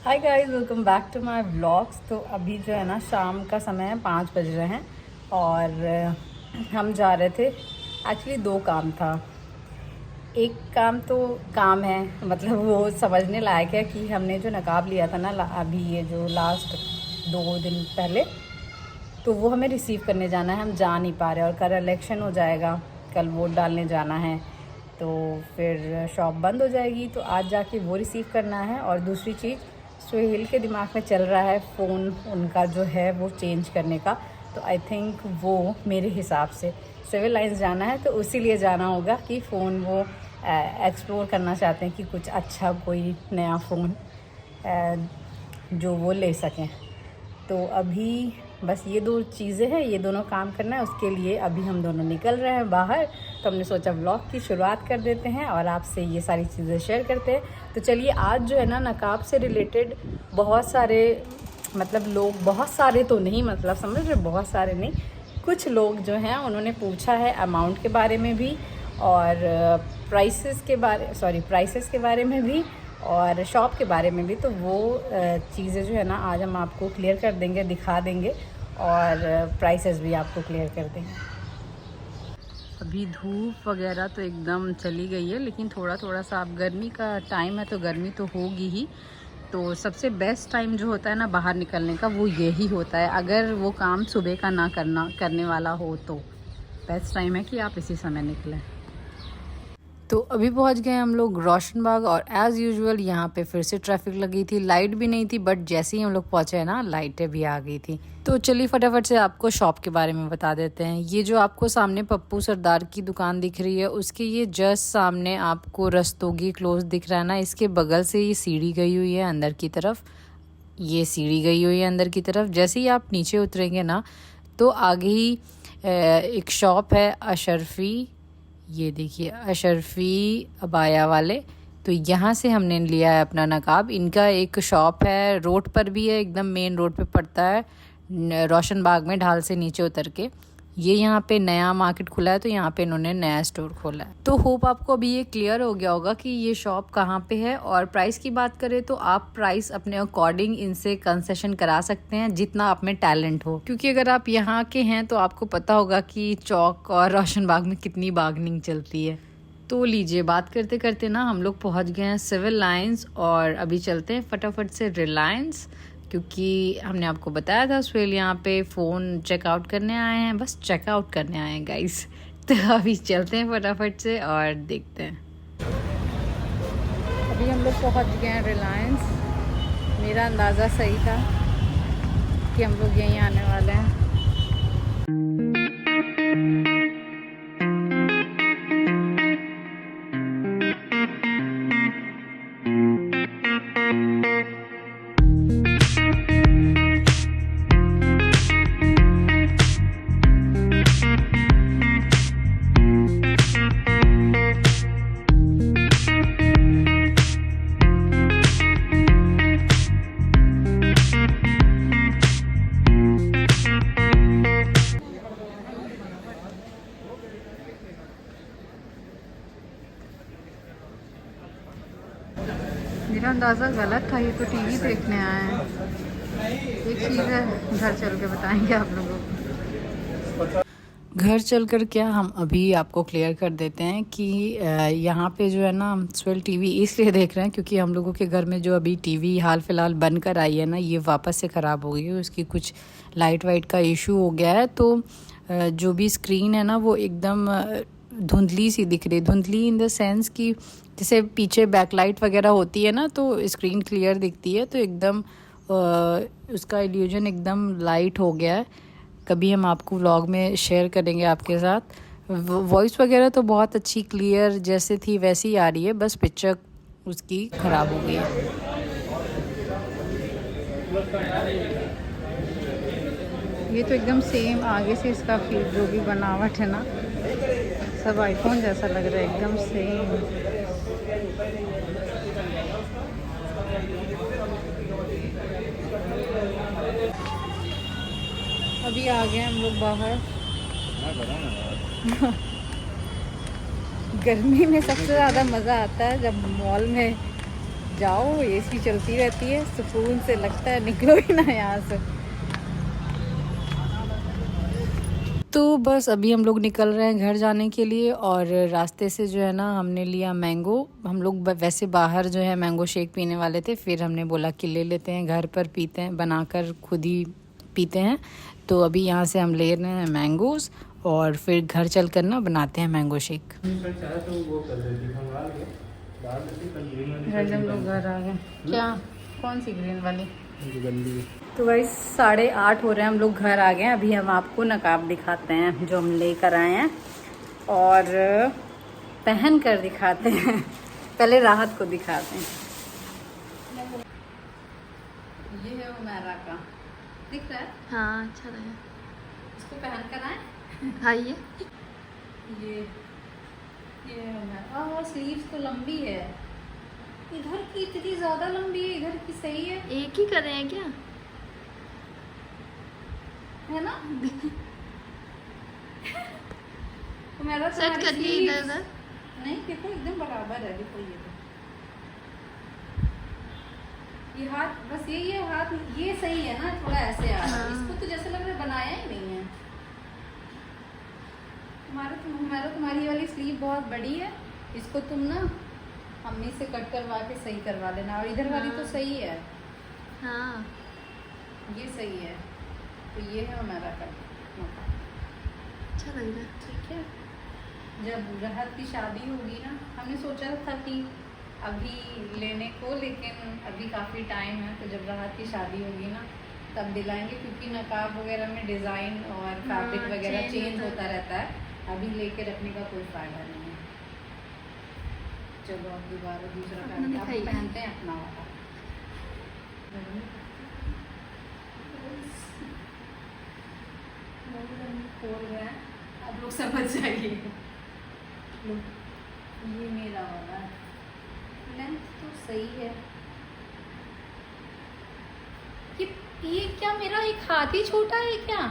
Hi guys, welcome back to my vlogs. तो अभी जो है ना शाम का समय है, 5 बज रहे हैं और हम जा रहे थे। एक्चुअली दो काम था। एक काम तो काम है, मतलब वो समझने लायक है कि हमने जो नकाब लिया था ना अभी ये जो लास्ट 2 दिन पहले, तो वो हमें रिसीव करने जाना है। हम जा नहीं पा रहे और कल इलेक्शन हो जाएगा, कल वोट डालने जाना है, तो फिर शॉप बंद हो जाएगी। तो आज जाके वो रिसीव करना है। और दूसरी चीज़, सुहेल के दिमाग में चल रहा है फ़ोन उनका जो है वो चेंज करने का। तो आई थिंक वो मेरे हिसाब से सिविल लाइंस जाना है, तो उसी जाना होगा कि फ़ोन वो एक्सप्लोर करना चाहते हैं कि कुछ अच्छा कोई नया फ़ोन जो वो ले सकें। तो अभी बस ये दो चीज़ें हैं, ये दोनों काम करना है। उसके लिए अभी हम दोनों निकल रहे हैं बाहर। तो हमने सोचा व्लॉग की शुरुआत कर देते हैं और आपसे ये सारी चीज़ें शेयर करते हैं। तो चलिए, आज जो है ना नकाब से रिलेटेड बहुत सारे, मतलब लोग, बहुत सारे तो नहीं, मतलब समझ रहे, बहुत सारे नहीं, कुछ लोग जो हैं उन्होंने पूछा है अमाउंट के बारे में भी और प्राइसेस के बारे में भी और शॉप के बारे में भी। तो वो चीज़ें जो है ना आज हम आपको क्लियर कर देंगे, दिखा देंगे और प्राइसेस भी आपको क्लियर कर देंगे। अभी धूप वगैरह तो एकदम चली गई है, लेकिन थोड़ा थोड़ा सा, अब गर्मी का टाइम है तो गर्मी तो होगी ही। तो सबसे बेस्ट टाइम जो होता है ना बाहर निकलने का, वो यही होता है। अगर वो काम सुबह का ना करने वाला हो तो बेस्ट टाइम है कि आप इसी समय निकलें। तो अभी पहुंच गए हम लोग रोशन बाग और एज़ यूजुअल यहाँ पे फिर से ट्रैफिक लगी थी। लाइट भी नहीं थी, बट जैसे ही हम लोग पहुंचे ना लाइटें भी आ गई थी। तो चलिए फटाफट से आपको शॉप के बारे में बता देते हैं। ये जो आपको सामने पप्पू सरदार की दुकान दिख रही है, उसके ये जस्ट सामने आपको रस्तोगी क्लोज दिख रहा है ना, इसके बगल से ये सीढ़ी गई हुई है अंदर की तरफ। ये सीढ़ी गई हुई है अंदर की तरफ। जैसे ही आप नीचे उतरेंगे ना तो आगे ही एक शॉप है अशरफी। ये देखिए अशरफी अबाया वाले। तो यहाँ से हमने लिया है अपना नकाब। इनका एक शॉप है, रोड पर भी है, एकदम मेन रोड पे पड़ता है रोशन बाग में, ढाल से नीचे उतर के। ये यहाँ पे नया मार्केट खुला है, तो यहाँ पे इन्होंने नया स्टोर खोला है। तो होप आपको अभी ये क्लियर हो गया होगा कि ये शॉप कहाँ पे है। और प्राइस की बात करें तो आप प्राइस अपने अकॉर्डिंग इनसे कंसेशन करा सकते हैं, जितना आप में टैलेंट हो। क्योंकि अगर आप यहाँ के हैं तो आपको पता होगा कि चौक और रोशन बाग में कितनी बार्गेनिंग चलती है। तो लीजिए, बात करते करते ना हम लोग पहुँच गए हैं सिविल लाइंस और अभी चलते हैं फटाफट से रिलायंस, क्योंकि हमने आपको बताया था सुहेल यहाँ पे फ़ोन चेकआउट करने आए हैं। बस चेकआउट करने आए हैं गाइस। तो अभी चलते हैं फटाफट से और देखते हैं। अभी हम लोग पहुँच गए हैं रिलायंस। मेरा अंदाज़ा सही था कि हम लोग यहीं आने वाले हैं। मेरा अंदाज़ा गलत था, ये तो टीवी देखने आए हैं। एक चीज़ है, घर चल के बताएंगे आप लोगों को। घर चल कर क्या, हम अभी आपको क्लियर कर देते हैं कि यहाँ पे जो है ना स्वेल टीवी इसलिए देख रहे हैं क्योंकि हम लोगों के घर में जो अभी टीवी हाल फिलहाल बन कर आई है ना, ये वापस से ख़राब हो गई है। उसकी कुछ लाइट वाइट का इशू हो गया है। तो जो भी स्क्रीन है ना वो एकदम धुंधली सी दिख रही है। धुंधली इन द सेंस कि जैसे पीछे बैकलाइट वगैरह होती है ना तो स्क्रीन क्लियर दिखती है, तो एकदम उसका इल्यूजन एकदम लाइट हो गया है। कभी हम आपको व्लॉग में शेयर करेंगे आपके साथ। वॉइस वगैरह तो बहुत अच्छी क्लियर जैसे थी वैसी ही आ रही है, बस पिक्चर उसकी ख़राब हो गई है। ये तो एकदम सेम आगे से इसका जो भी बनावट है ना, सब आईफोन जैसा लग रहा है, एकदम सेम। अभी आ गए हम लोग बाहर। गर्मी में सबसे ज़्यादा मज़ा आता है जब मॉल में जाओ, एसी चलती रहती है, सुकून से लगता है, निकलो ही ना यहाँ से। तो बस अभी हम लोग निकल रहे हैं घर जाने के लिए, और रास्ते से जो है ना हमने लिया मैंगो। हम लोग वैसे बाहर जो है मैंगो शेक पीने वाले थे, फिर हमने बोला कि ले लेते हैं, घर पर पीते हैं, बनाकर खुद ही पीते हैं। तो अभी यहाँ से हम ले रहे हैं मैंगोज़, और फिर घर चल कर ना बनाते हैं मैंगो शेक। हम लोग घर आ गए। क्या, कौन सी ग्रीन वाली? तो भाई 8:30 हो रहे हैं, हम लोग घर आ गए हैं। अभी हम आपको नकाब दिखाते हैं जो हम लेकर आए हैं, और पहन कर दिखाते हैं। पहले राहत को दिखाते हैं। ये है उमेरा का, दिख रहा है? हाँ अच्छा लगा। इसको पहन कर आए। हाँ ये उमेरा। स्लीव्स तो लंबी है, इधर की इतनी ज़्यादा लंबी है, इधर की सही है। एक ही कर रहे हैं क्या? है ना? मेरा सेट करिए इधर उधर। नहीं देखो एकदम बराबर है, देखो ये हाथ, बस ये हाथ ये सही है ना, थोड़ा ऐसे आ रहा है। इसको तो जैसे लग रहा है बनाया ही नहीं है। तुम्हारी वाली स्लीव बहुत बड़ी है, इसको तुम ना अम्मी से कट करवा के सही करवा लेना। और इधर वाली तो सही है। हाँ ये सही है। तो ये है हमारा कट। अच्छा लग रहा है। ठीक है, जब राहत की शादी होगी ना, हमने सोचा था कि अभी लेने को, लेकिन अभी काफ़ी टाइम है। तो जब राहत की शादी होगी ना तब दिलाएंगे, क्योंकि नकाब वगैरह में डिज़ाइन और फैब्रिक वगैरह चेंज होता रहता है। अभी लेके रखने का कोई फ़ायदा नहीं है। चलो अब दोबारा दूसरा पहनते हैं अपना वाला। खोल रहे हैं, आप लोग समझ जाइए। ये मेरा वाला है, लेंथ तो सही है। ये क्या मेरा एक हाथ ही छोटा है क्या?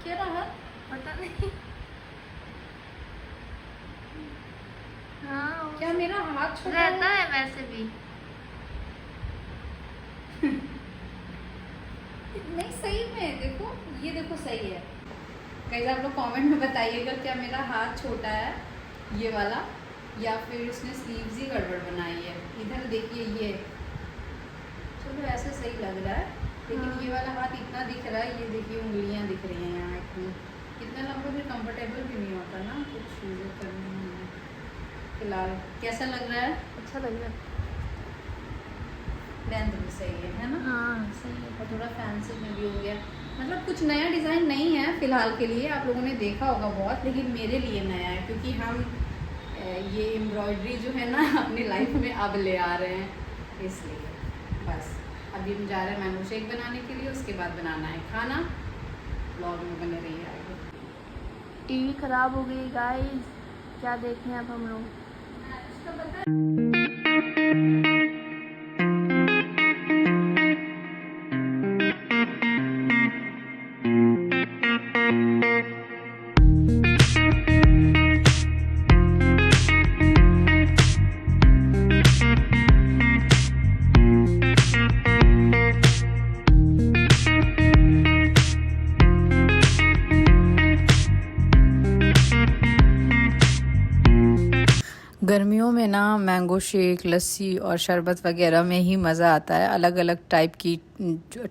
क्या रहा? पता नहीं। हाँ क्या मेरा हाथ छोटा रहता है वैसे भी। नहीं सही में देखो, ये देखो सही है। कई आप लोग कमेंट में बताइएगा क्या मेरा हाथ छोटा है ये वाला, या फिर इसने स्लीव्स ही गड़बड़ बनाई है। इधर देखिए ये, चलो ऐसे सही लग रहा है, लेकिन ये वाला हाथ इतना दिख रहा है। ये देखिए उंगलियां दिख रही हैं यहाँ इतनी, इतना लंबा फिर कंफर्टेबल भी नहीं होता ना कुछ चीज़ें करने में। फिलहाल कैसा लग रहा है? अच्छा लग रहा है। लेंथ भी सही है ना? हाँ सही है। और थोड़ा फैंसी में भी हो गया। मतलब कुछ नया डिज़ाइन नहीं है फ़िलहाल के लिए, आप लोगों ने देखा होगा बहुत, लेकिन मेरे लिए नया है, क्योंकि हम ये एम्ब्रॉयडरी जो है ना अपनी लाइफ में अब ले आ रहे हैं, इसलिए बस अभी हम जा रहे हैं मैंगो शेक बनाने के लिए। उसके बाद बनाना है खाना। ब्लॉग में बने रहिए आगे। टीवी खराब हो गई गाइस, क्या देखें अब हम लोग। गर्मियों में ना मैंगो शेक, लस्सी और शरबत वगैरह में ही मज़ा आता है। अलग अलग टाइप की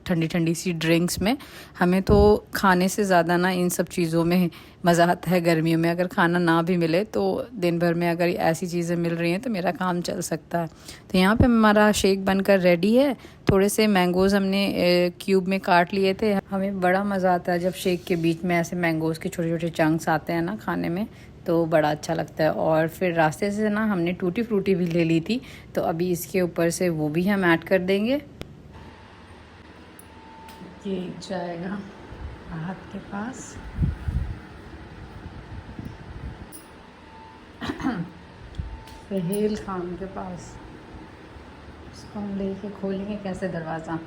ठंडी ठंडी सी ड्रिंक्स में हमें तो खाने से ज़्यादा ना इन सब चीज़ों में मज़ा आता है। गर्मियों में अगर खाना ना भी मिले तो दिन भर में अगर ऐसी चीज़ें मिल रही हैं तो मेरा काम चल सकता है। तो यहाँ पे हमारा शेक बनकर रेडी है। थोड़े से मैंगोज़ हमने क्यूब में काट लिए थे। हमें बड़ा मज़ा आता है जब शेक के बीच में ऐसे मैंगोज़ के छोटे छोटे चंक्स आते हैं ना खाने में, तो बड़ा अच्छा लगता है। और फिर रास्ते से ना हमने टूटी फ्रूटी भी ले ली थी, तो अभी इसके ऊपर से वो भी हम ऐड कर देंगे। ये जाएगा हाथ के पास। सहेल खान के पास। इसको हम लेके खोलेंगे कैसे दरवाज़ा।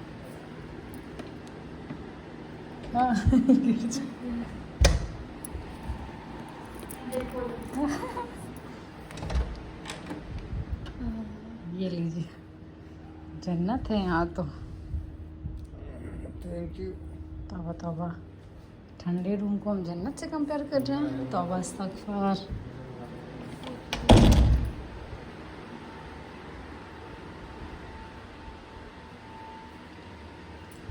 हाँ ये लीजिए, जन्नत है यहाँ तो। Thank you. तौबा तौबा, ठंडे रूम को हम जन्नत से कंपेयर कर रहे हैं। तौबा अस्तगफार।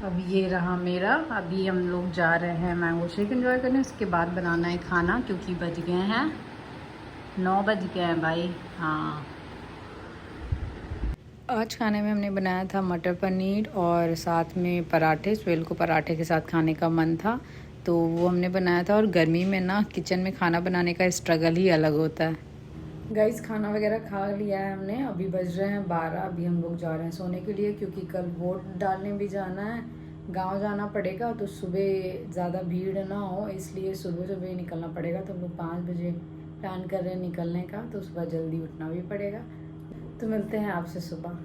अब ये रहा मेरा। अभी हम लोग जा रहे हैं मैंगो शेक एंजॉय करने, उसके बाद बनाना है खाना, क्योंकि बज गए हैं 9 बज गए हैं भाई। हाँ, आज खाने में हमने बनाया था मटर पनीर और साथ में पराठे। स्वेल को पराठे के साथ खाने का मन था तो वो हमने बनाया था। और गर्मी में ना किचन में खाना बनाने का स्ट्रगल ही अलग होता है। गाइस, खाना वगैरह खा लिया है हमने। अभी बज रहे हैं 12। अभी हम लोग जा रहे हैं सोने के लिए, क्योंकि कल वोट डालने भी जाना है, गांव जाना पड़ेगा। तो सुबह ज़्यादा भीड़ ना हो इसलिए सुबह सुबह ही निकलना पड़ेगा। तो हम लोग 5 बजे प्लान कर रहे हैं निकलने का, तो सुबह जल्दी उठना भी पड़ेगा। तो मिलते हैं आपसे सुबह।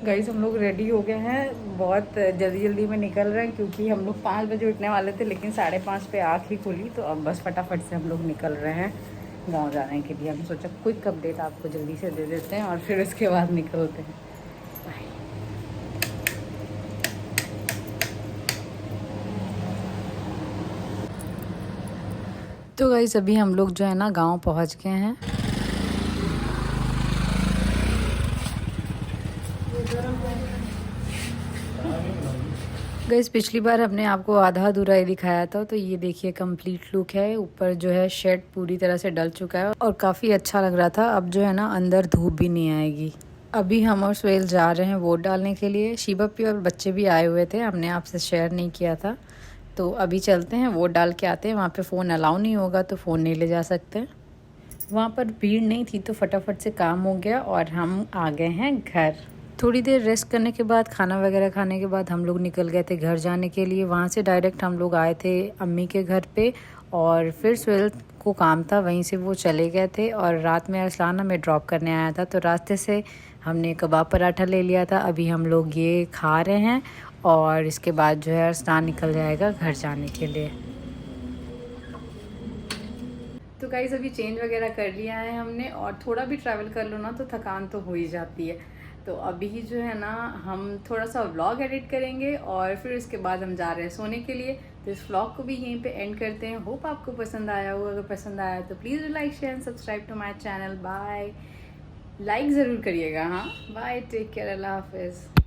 गाइस, हम लोग रेडी हो गए हैं, बहुत जल्दी में निकल रहे हैं, क्योंकि हम लोग 5 बजे उठने वाले थे, लेकिन 5:30 पे आँख ही खुली। तो अब बस फटाफट से हम लोग निकल रहे हैं गांव जाने के लिए। हम सोचा क्विक अपडेट आपको जल्दी से दे देते हैं और फिर उसके बाद निकलते हैं। तो गाइस, अभी हम लोग जो है ना गांव पहुंच गए हैं। गाइस, पिछली बार हमने आपको आधा अधूरा ही दिखाया था, तो ये देखिए कंप्लीट लुक है। ऊपर जो है शेड पूरी तरह से डल चुका है और काफ़ी अच्छा लग रहा था। अब जो है ना अंदर धूप भी नहीं आएगी। अभी हम और स्वेल जा रहे हैं वोट डालने के लिए। शिवप्पी और बच्चे भी आए हुए थे, हमने आपसे शेयर नहीं किया था। तो अभी चलते हैं, वोट डाल के आते हैं। वहाँ पे फ़ोन अलाउ नहीं होगा तो फ़ोन नहीं ले जा सकते। वहाँ पर भीड़ नहीं थी तो फटाफट से काम हो गया और हम आ गए हैं घर। थोड़ी देर रेस्ट करने के बाद, खाना वगैरह खाने के बाद हम लोग निकल गए थे घर जाने के लिए। वहाँ से डायरेक्ट हम लोग आए थे अम्मी के घर पे, और फिर स्वेल को काम था, वहीं से वो चले गए थे। और रात में अरसलान हमें ड्रॉप करने आया था, तो रास्ते से हमने कबाब पराठा ले लिया था। अभी हम लोग ये खा रहे हैं और इसके बाद जो है अरसलान निकल जाएगा घर जाने के लिए। तो गाइस, अभी चेंज वगैरह कर लिया है हमने, और थोड़ा भी ट्रैवल कर लो ना तो थकान तो हो ही जाती है। तो अभी जो है ना हम थोड़ा सा व्लॉग एडिट करेंगे और फिर उसके बाद हम जा रहे हैं सोने के लिए। तो इस व्लॉग को भी यहीं पे एंड करते हैं। होप आपको पसंद आया हो। अगर पसंद आया तो please like share and subscribe to my channel. Bye. Like ज़रूर करिएगा। हाँ, बाय, टेक केयर, अल्लाह हाफिज़।